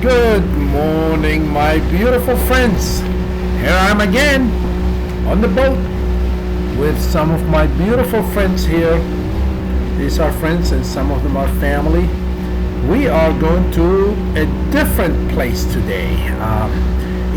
Good morning, my beautiful friends. Here I am again on the boat with some of my beautiful friends here. These are friends and some of them are family. We are going to a different place today.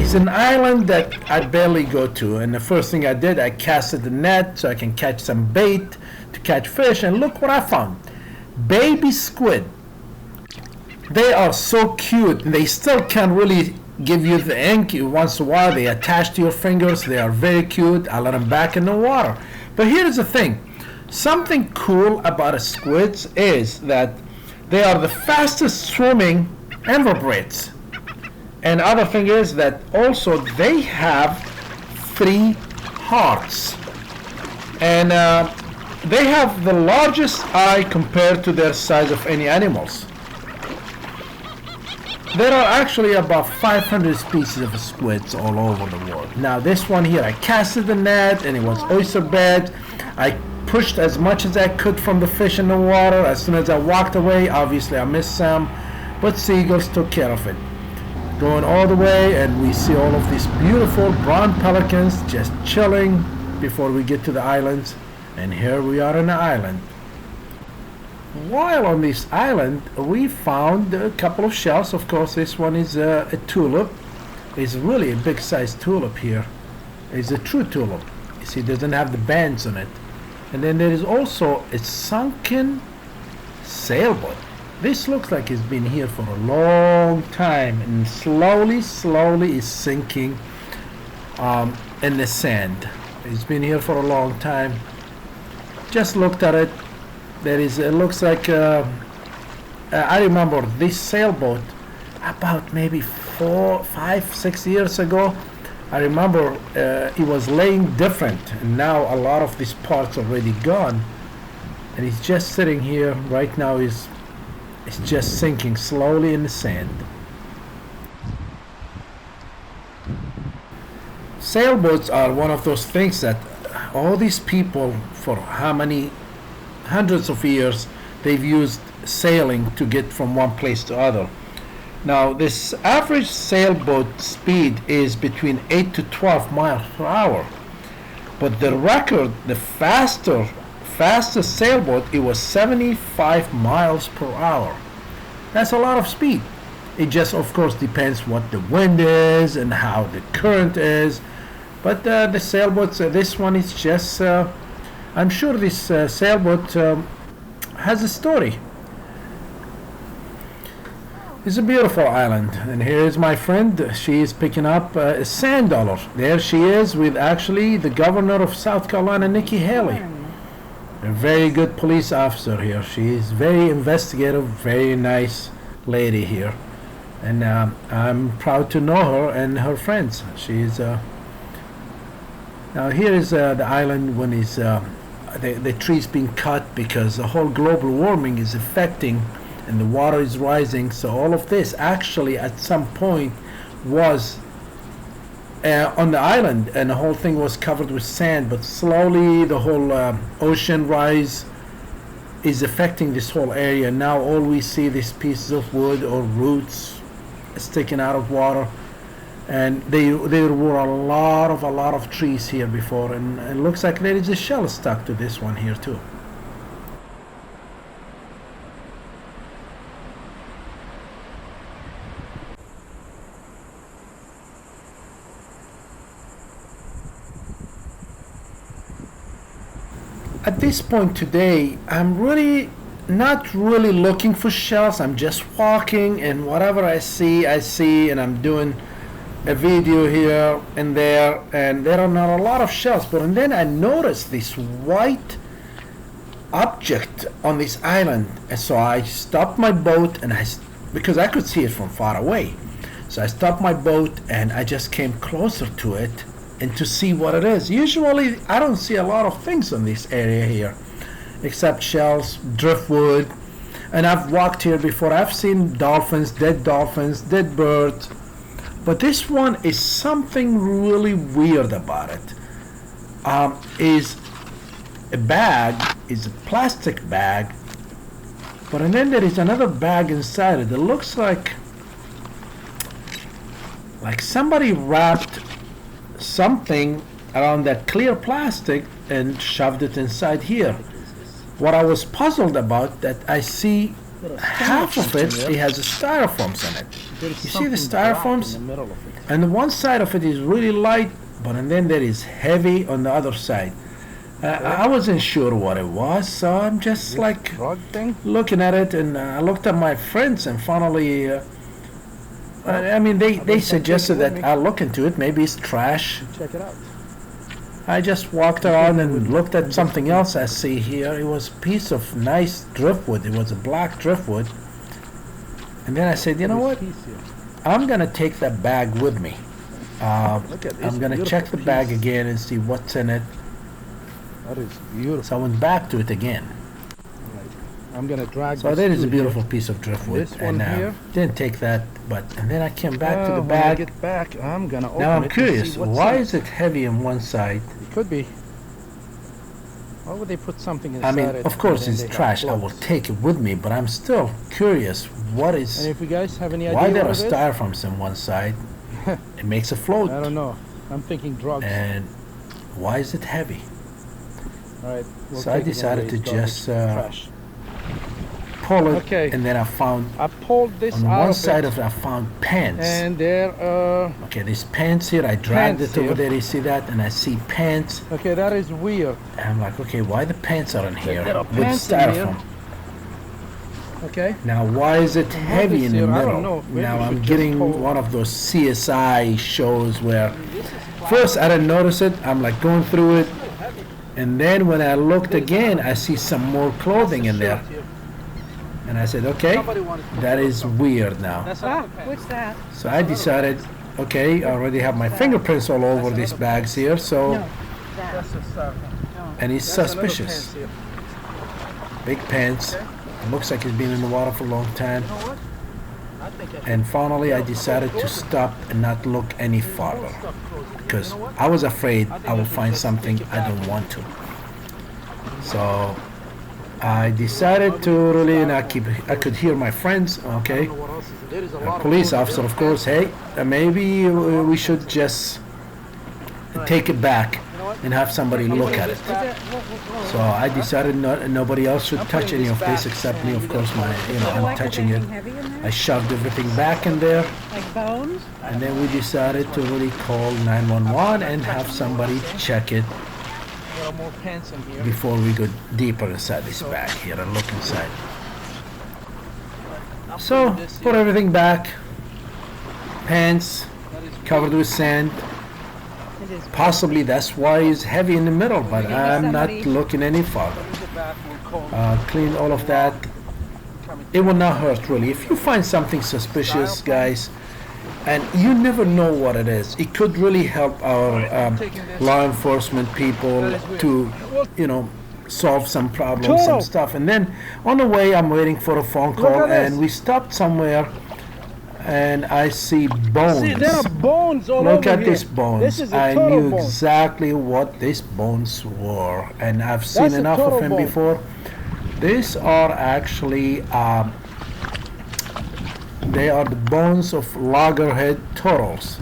It's an island that I barely go to, and the first thing I did, I casted the net so I can catch some bait to catch fish, and look what I found. Baby squid. They are so cute. They still can't really give you the ink. Once in a while they attach to your fingers. They are very cute. I let them back in the water. But here's the thing. Something cool about squids is that they are the fastest swimming invertebrates. And other thing is that also they have 3 hearts. And they have the largest eye compared to their size of any animals. There are actually about 500 species of squids all over the world. Now this one here, I casted the net and it was oyster bed. I pushed as much as I could from the fish in the water. As soon as I walked away, obviously I missed some, but seagulls took care of it. Going all the way, and we see all of these beautiful brown pelicans just chilling before we get to the islands. And here we are on the island. While on this island, we found a couple of shells. Of course, this one is a tulip. It's really a big size tulip here. It's a true tulip. You see, it doesn't have the bands on it. And then there is also a sunken sailboat. This looks like it's been here for a long time, and slowly is sinking in the sand. It's been here for a long time. Just looked at it. It looks like, I remember this sailboat about maybe 4, 5, 6 years ago. I remember it was laying different, and now a lot of these parts are already gone. And it's just sitting here right now. It's just sinking slowly in the sand. Sailboats are one of those things that all these people, for how many hundreds of years, they've used sailing to get from one place to other. Now this average sailboat speed is between 8 to 12 miles per hour, but the record, the fastest sailboat, it was 75 miles per hour. That's a lot of speed. It just of course depends what the wind is and how the current is, but the sailboats, this one is just I'm sure this sailboat has a story. It's a beautiful island, and here is my friend. She is picking up a sand dollar. There she is with actually the governor of South Carolina, Nikki Haley. A very good police officer here. She is very investigative, very nice lady here, and I'm proud to know her and her friends. She's now here is the island when it's the trees being cut because the whole global warming is affecting and the water is rising. So all of this actually at some point was on the island, and the whole thing was covered with sand, but slowly the whole ocean rise is affecting this whole area. Now all we see these pieces of wood or roots sticking out of water, and there were a lot of trees here before, and it looks like there is a shell stuck to this one here too. At this point today, I'm really not really looking for shells. I'm just walking, and whatever I see, and I'm doing a video here and there, and there are not a lot of shells. But then I noticed this white object on this island, and so I stopped my boat, and because I could see it from far away, so I stopped my boat and I just came closer to it and to see what it is. Usually I don't see a lot of things in this area here except shells, driftwood, and I've walked here before. I've seen dolphins, dead birds, but this one is something really weird about it. Is a bag, is a plastic bag, but and then there is another bag inside it. It looks like like somebody wrapped something around that clear plastic and shoved it inside here. What I was puzzled about, that I see half of it has styrofoams in it. You see the styrofoams? And the one side of it is really light, but and then there is heavy on the other side. I wasn't sure what it was, so I'm just like looking at it, and I looked at my friends, and finally, I mean, they suggested that I look into it. Maybe it's trash. Check it out. I just walked around and looked at something else I see here. It was a piece of nice driftwood. It was a black driftwood. And then I said, you know what? I'm going to take that bag with me. I'm going to check the bag again and see what's in it. That is beautiful. So I went back to it again. I'm going to drag So that is a beautiful piece of driftwood. This one here. Didn't take that, and then I came back to the When bag. I get back, I'm going to open it. Now I'm and curious, see what's why in is it heavy on one side? It could be. Why would they put something inside I mean, it? of course and it's then they trash. have I will floats? take it with me, but I'm still curious. What And is? if you guys have any idea Why there are what it is, styrofoams on one side? It makes a float. I don't know. I'm thinking drugs. And why is it heavy? All right. We'll So I take it decided to anyways, garbage, just trash. pull it, Okay. and then I found I pulled this on out one of side it, of it I found pants. and there. Okay, there's pants here. I dragged Pants it over here. there. You see that? And I see pants. Okay, that is weird. And I'm like, okay, why the pants are in here There are with pants in here. styrofoam? Okay. Now, why is it heavy in the here, I middle? don't know. Maybe Now we I'm should just getting pull- one of those CSI shows where first I didn't notice it. I'm like going through it, and then when I looked again, I see some more clothing in there, and I said, okay, that is weird now. What's that? So I decided, okay, I already have my fingerprints all over these bags here, so No, that. and it's suspicious. Big pants. It looks like it's been in the water for a long time. And finally, I decided to stop and not look any farther, because I was afraid I would find something I don't want to. So I decided to really not keep. I could hear my friends. Okay, a police officer, of course. Hey, maybe we should just take it back and have somebody look at it. So I decided nobody else should touch any of this except me. Of course, I'm touching it. I shoved everything back in there, Like bones? and then we decided to really call 911 and have somebody check it There are more pants in here. before we go deeper inside this bag here and look inside. So put everything back. Pants covered with sand. It is. Possibly that's why it's heavy in the middle, but Maybe I'm not somebody- looking any farther. Back, we'll call Clean all of that. It will not hurt really. If you find something suspicious, guys, and you never know what it is, it could really help our law enforcement people to, solve some problems, some stuff. And then on the way, I'm waiting for a phone call, at this. and we stopped somewhere, and I see bones. See, there are bones all Look over at here. these bones. This is a I turtle knew bone. exactly what these bones were, and I've seen That's a enough of turtle him bone. before. These are actually they are the bones of loggerhead turtles.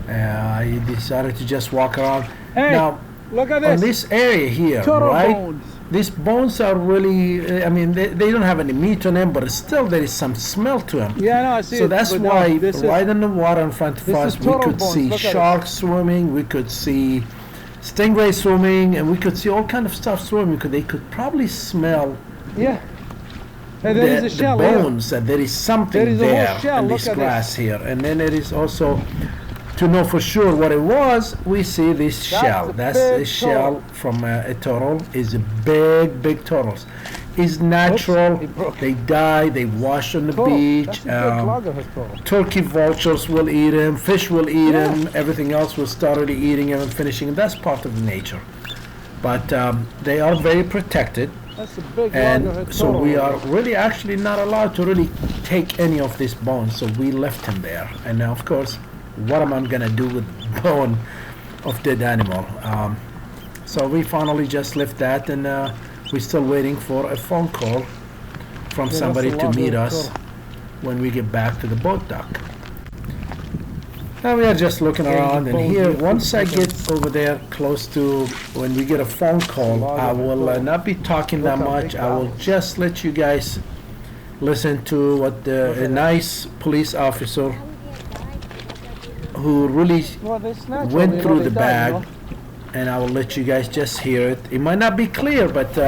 I decided to just walk around. Hey, Now, look at on this. this area here, Turtle right? bones. These bones are really, they don't have any meat on them, but still there is some smell to them. Yeah, no, I see So it, that's but no, why this is- right in the water in front of this us, is we turtle could bones. see Look at it. sharks swimming, we could see stingray swimming, and we could see all kind of stuff swimming. They could probably smell Yeah. And there is a the shell here. bones, that there is something There is a whole there shell, in look this at grass here. And then it is also, to know for sure what it was, we see this shell. a That's big a shell from a turtle. Is a big turtles. Is natural. it broke. They die. They wash on the Turtle. beach. That's a big loggerhead turtle. Turkey vultures will eat him. Fish will eat him. Everything else will start already eating him and finishing him. That's part of the nature. But they are very protected. That's a big loggerhead And so turtle. we are really actually not allowed to really take any of these bones, so we left him there. And now, of course, what am I gonna do with bone of dead animal? So we finally just left that, and we're still waiting for a phone call from Yeah, somebody that's a to meet loggerhead us turtle. when we get back to the boat dock. Now we are just looking Okay, around, the and bones here, here. once I get over there close to when we get a phone call, I will not be talking that Look how much. big I will that is. just let you guys listen to what Look a at nice police officer who really Well, they snatch went them, you know, through they the die, you bag, know. and I will let you guys just hear it. It might not be clear, but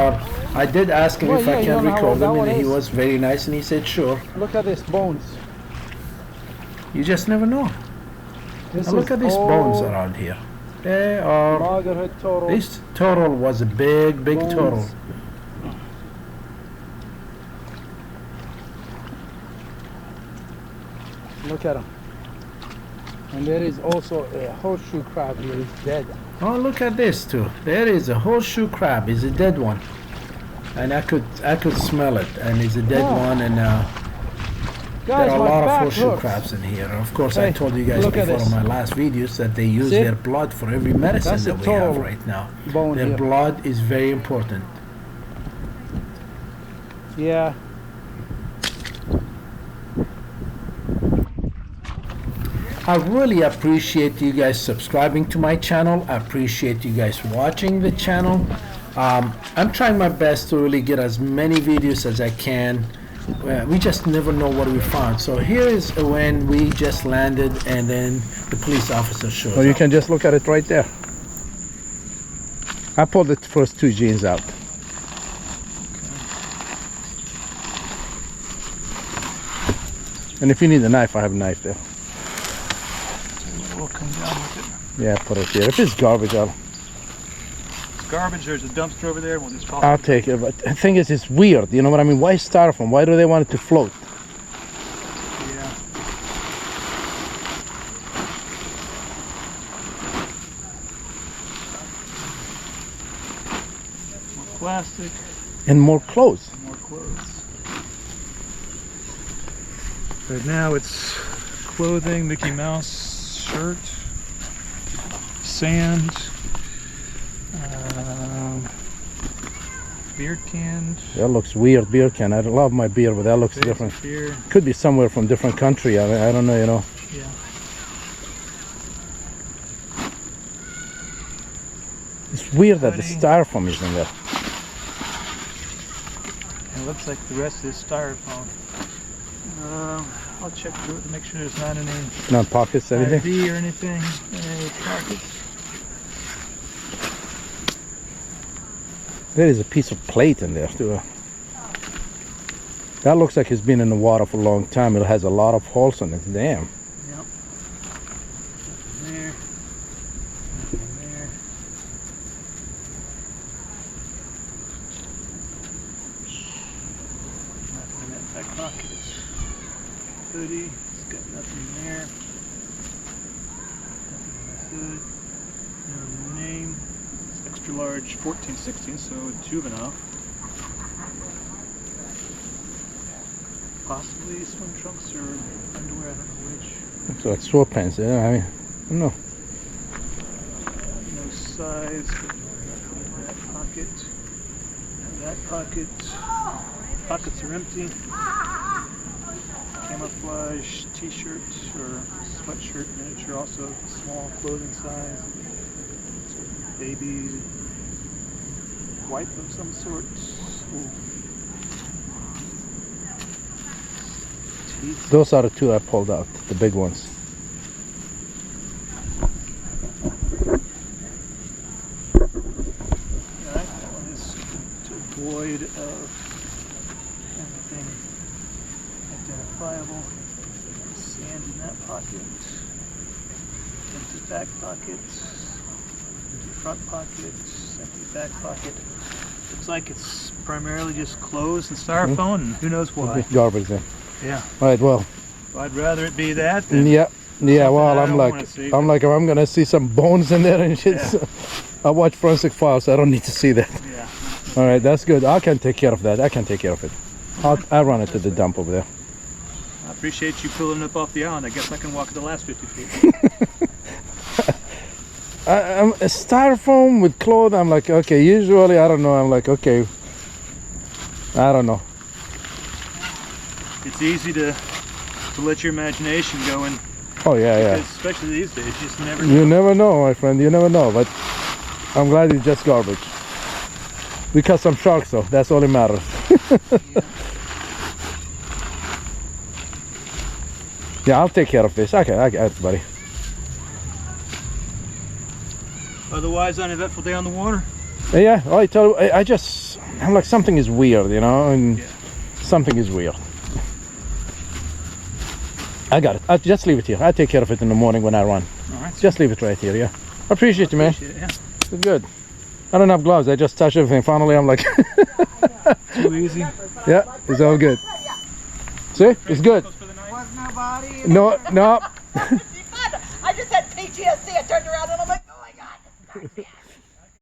I did ask him Well, if yeah, I you can don't know how record old that him, one and he is. was very nice, and he said sure. Look at this bones. You just never know. This Now look is at these bones old around here. They are. loggerhead turtle. This turtle was a big Bones. turtle. Look at them. And there is also a horseshoe crab here. It's dead. Oh, look at this too. There is a horseshoe crab. It's a dead one, and I could smell it. And it's a dead Oh. one, and Guys, there are a my lot of back horseshoe hurts. crabs in here. Of course, I Hey, told you guys look at before this. in my last videos that they use See? their blood for every medicine That's that a we have total right now. Bone Their here. blood is very important. Yeah. I really appreciate you guys subscribing to my channel. I appreciate you guys watching the channel. I'm trying my best to really get as many videos as I can. We just never know what we found. So here is when we just landed, and then the police officer shows Well, you up. can just look at it right there. I pulled the first two jeans out. And if you need a knife, I have a knife there. We'll come down with Yeah, put it here. If it's garbage, it. Garbage, there's a dumpster over there. We'll just follow I'll take it. But the thing is, it's weird. You know what I mean? Why styrofoam? Why do they want it to float? Yeah. More plastic, And more clothes. more clothes. Right now it's clothing, Mickey Mouse shirt, sand, beer can, That looks weird, beer can. I love my beer, but that looks crates different. of beer. Could be somewhere from different country. I don't know, you know. Yeah. It's weird that the Hoodie. styrofoam is in there. It looks like the rest is styrofoam. I'll check through it to make sure there's not any Not pockets, anything. IV or anything. Any pockets. There is a piece of plate in there too. That looks like it's been in the water for a long time. It has a lot of holes in it. Damn. Yep. Nothing there. Nothing there. Nothing in that back pocket. Hoodie. It's got nothing there. Nothing in the hood. No name. It's extra large 14-16, so juvenile. Possibly swim trunks or underwear, I don't know which. Looks like sweatpants. Yeah, I mean, I don't know. No size, but nothing in that pocket. And that pocket. Pockets are empty. Camouflage t-shirt or sweatshirt miniature, also small clothing size. Baby wipe of some sort. Ooh. Teeth. Those are the two I pulled out, the big ones. Alright, that one is devoid of anything identifiable. Sand in that pocket. Empty back pocket. Empty front pocket. Empty back pocket. Looks like it's primarily just clothes and styrofoam, and who knows why. Garbage then. Yeah. All right, well, I'd rather it be that than yeah, well, I I'm don't like, wanna see. I'm like, if I'm gonna see some bones in there and shit, Yeah. so I watch Forensic Files, so I don't need to see that. yeah. All right, that's good. I can take care of that. I can take care of it. I'll run it to the dump over there. I appreciate you pulling up off the island. I guess I can walk the last 50 feet. I'm a styrofoam with clothes. I'm like, okay. Usually, I don't know. I'm like, okay. I don't know. It's easy to let your imagination go and Oh yeah, yeah. Because especially these days, you just never You know. never know, my friend. You never know. But I'm glad it's just garbage. We caught some sharks, though. That's all that matters. Yeah, I'll take care of this. Okay, I got it, buddy. Otherwise, uneventful day on the water. Yeah, I tell you, I'm like, something is weird, you know, and Yeah. something is weird. I got it. I'll just leave it here. I'll take care of it in the morning when I run. All right. Just leave it right here, yeah. I appreciate you, man. Appreciate it, yeah. It's good. I don't have gloves. I just touch everything. Finally, I'm like, Too easy. yeah, it's all good. See? It's good. Was nobody? No, no.